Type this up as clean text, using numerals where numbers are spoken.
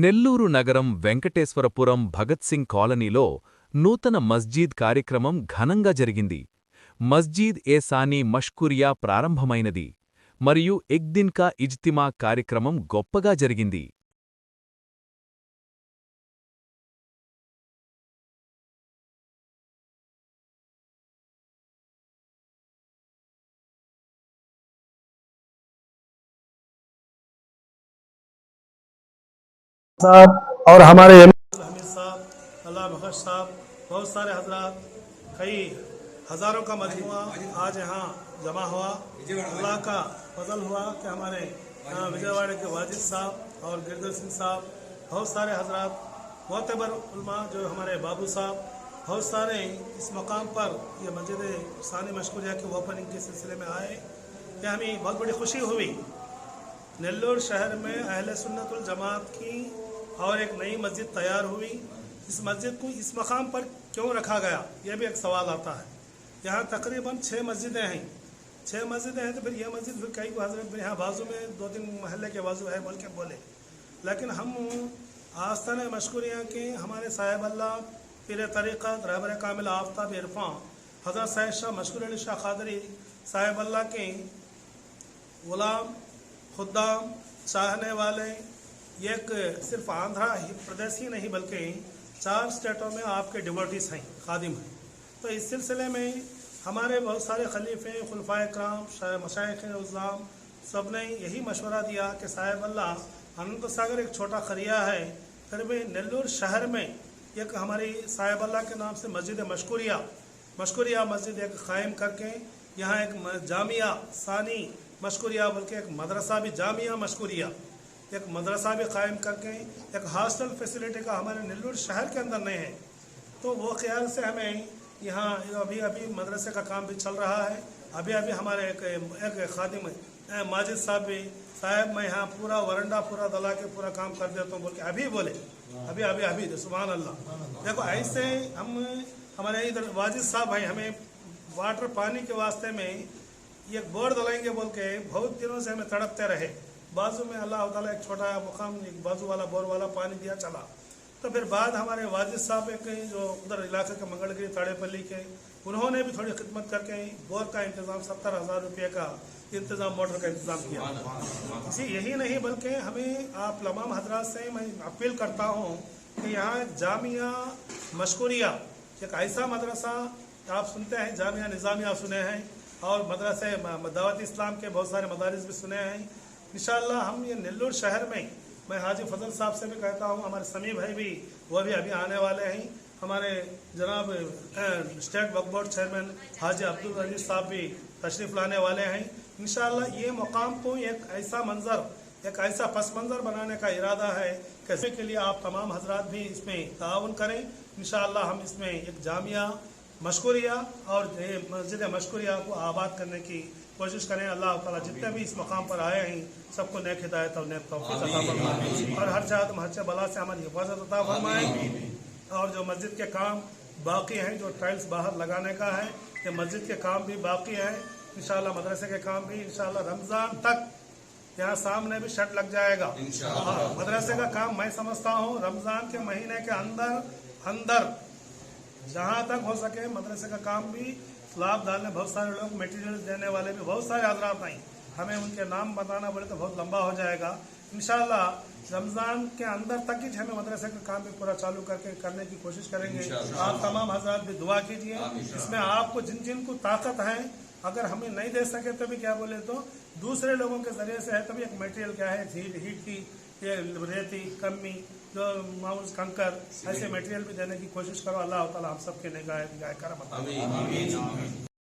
నెల్లూరు నగరం వెంకటేశ్వరపురం భగత్ సింగ్ కాలనీలో నూతన మస్జీద్ కార్యక్రమం ఘనంగా జరిగింది. మస్జీద్ ఏ సానీ మష్కూరియా ప్రారంభమైనది మరియు ఎక్ దిన్ కా ఇజ్తిమా కార్యక్రమం గొప్పగా జరిగింది. साहब और हमारे हमीद साहब, अल्लाह बख्श साहब, बहुत सारे हजरात, कई हज़ारों का मजमुआ आज यहाँ जमा हुआ। अल्लाह का फजल हुआ कि हमारे विजयवाड़ा के वाजिद साहब और गिरधर सिंह साहब, बहुत सारे हजरात, मोतबर उलमा जो हमारे बाबू साहब, बहुत सारे इस मकाम पर ये मस्जिद सानी मशकूरिया की ओपनिंग के सिलसिले में आए। ये हमें बहुत बड़ी खुशी हुई। नेल्लोर शहर में अहले सुन्नतुल जमात की और एक नई मस्जिद तैयार हुई। इस मस्जिद को इस मकाम पर क्यों रखा गया, यह भी एक सवाल आता है। यहाँ तकरीबन 6 मस्जिदें हैं। 6 मस्जिदें हैं तो फिर यह मस्जिद फिर कई हजरत यहाँ बाजू में 2-3 महल्ले के बाजू है बोल के बोले, लेकिन हम आस्तान मशकूरिया के हमारे साहिब अल्लाह पीर तरीक़त रहबर कामिल आफ्ताब इरफान हज़रत सैयद शाह मशकूर अली शाह क़ादरी साहिब अल्लाह के ग़ुलाम खुद्दाम चाहने वाले, एक सिर्फ आंध्रा प्रदेश ही नहीं बल्कि 4 स्टेटों में आपके डिवोटीज हैं, खादिम हैं। तो इस सिलसिले में हमारे बहुत सारे खलीफे खुलफाए कराम मशाइख उज़्ज़ाम सब ने यही मशवरा दिया कि साहिब अल्लाह अनंत सागर एक छोटा खरिया है, फिर भी नेल्लूर शहर में एक हमारी साहिब अल्लाह के नाम से मस्जिद मशकूरिया मस्जिद एक क़ायम करके यहाँ एक जामिया सानी मशकूरिया बल्कि एक मदरसा भी जामिया मशकूरिया एक मदरसा भी कायम करके एक हॉस्टल फैसिलिटी का हमारे नेल्लूर शहर के अंदर नहीं है। तो वो ख्याल से हमें यहाँ अभी मदरसे का काम भी चल रहा है। अभी हमारे एक खादिम माजिद साहब भी साहब मैं यहाँ पूरा वरंडा पूरा दला के पूरा काम कर देता हूँ बोल के अभी बोले, अभी सुभान अल्लाह। देखो ऐसे हम हमारे इधर वाजिद साहब हैं, हमें वाटर पानी के वास्ते में ये बोर दलाएंगे बोल के बहुत दिनों से हमें तड़पते रहे। बाजू में अल्लाह ताला एक छोटा मुकाम एक बाजू वाला बोर वाला पानी दिया चला। तो फिर बाद हमारे वाजिद साहब एक जो उधर इलाके के मंगलगिरी ताड़ेपल्ली के, उन्होंने भी थोड़ी खिदमत करके बोर का इंतज़ाम 70,000 रुपये का इंतज़ाम मोटर का इंतज़ाम किया। जी यही नहीं बल्कि हमें आप तमाम हजरात से मैं अपील करता हूँ कि यहाँ एक जामिया मशकूरिया एक ऐसा मदरसा आप सुनते हैं, जामिया निज़ामिया सुने हैं और मदरसे दावत इस्लाम के बहुत सारे मदारिस भी सुने हैं। इंशाअल्लाह हम ये नेल्लूर शहर में, मैं हाजी फजल साहब से भी कहता हूँ, हमारे समी भाई भी वो भी अभी आने वाले हैं, हमारे जनाब स्टेट वक्फ बोर्ड चेयरमैन हाजी अब्दुल अजीज साहब भी तशरीफ़ लाने वाले हैं। इंशाअल्लाह ये मकाम को एक ऐसा मंजर एक ऐसा पस मंज़र बनाने का इरादा है कि इसके लिए आप तमाम हजरात भी इसमें ताउन करें। इंशाअल्लाह हम इसमें एक जामिया मशकूरिया और मस्जिद मशकूरिया को आबाद करने की कोशिश करें। अल्लाह ताला जितने भी इस मकाम पर आए हैं सबको नेक हिदायत और नेक तौफीक अता फरमाए और हर जात हर बला से हमारी हिफाजत अता फरमाए। और जो मस्जिद के काम बाकी हैं, जो टाइल्स बाहर लगाने का है, ये मस्जिद के काम भी बाकी है। इंशाअल्लाह मदरसे के काम भी इंशाअल्लाह रमज़ान तक यहाँ सामने भी शट लग जाएगा। मदरसे का काम मैं समझता हूँ रमज़ान के महीने के अंदर जहाँ तक हो सके मदरसे का काम भी स्लाब डालने, बहुत सारे लोग मटेरियल देने वाले भी बहुत सारे हजरात हैं, हमें उनके नाम बताना बोले तो बहुत लंबा हो जाएगा। इंशाअल्लाह रमज़ान के अंदर तक ही हमें मदरसे का काम भी पूरा चालू करने की कोशिश करेंगे। आप तमाम हजरात भी दुआ कीजिए। इसमें आपको जिन को ताकत है, अगर हमें नहीं दे सके तो भी क्या बोले तो दूसरे लोगों के जरिए से है, तभी एक मटेरियल क्या है हीट की ये रेती कमी जो माउस कंकर ऐसे मटेरियल भी देने की कोशिश करो। अल्लाह ताला हम सबके निगाह करम अता फरमाए।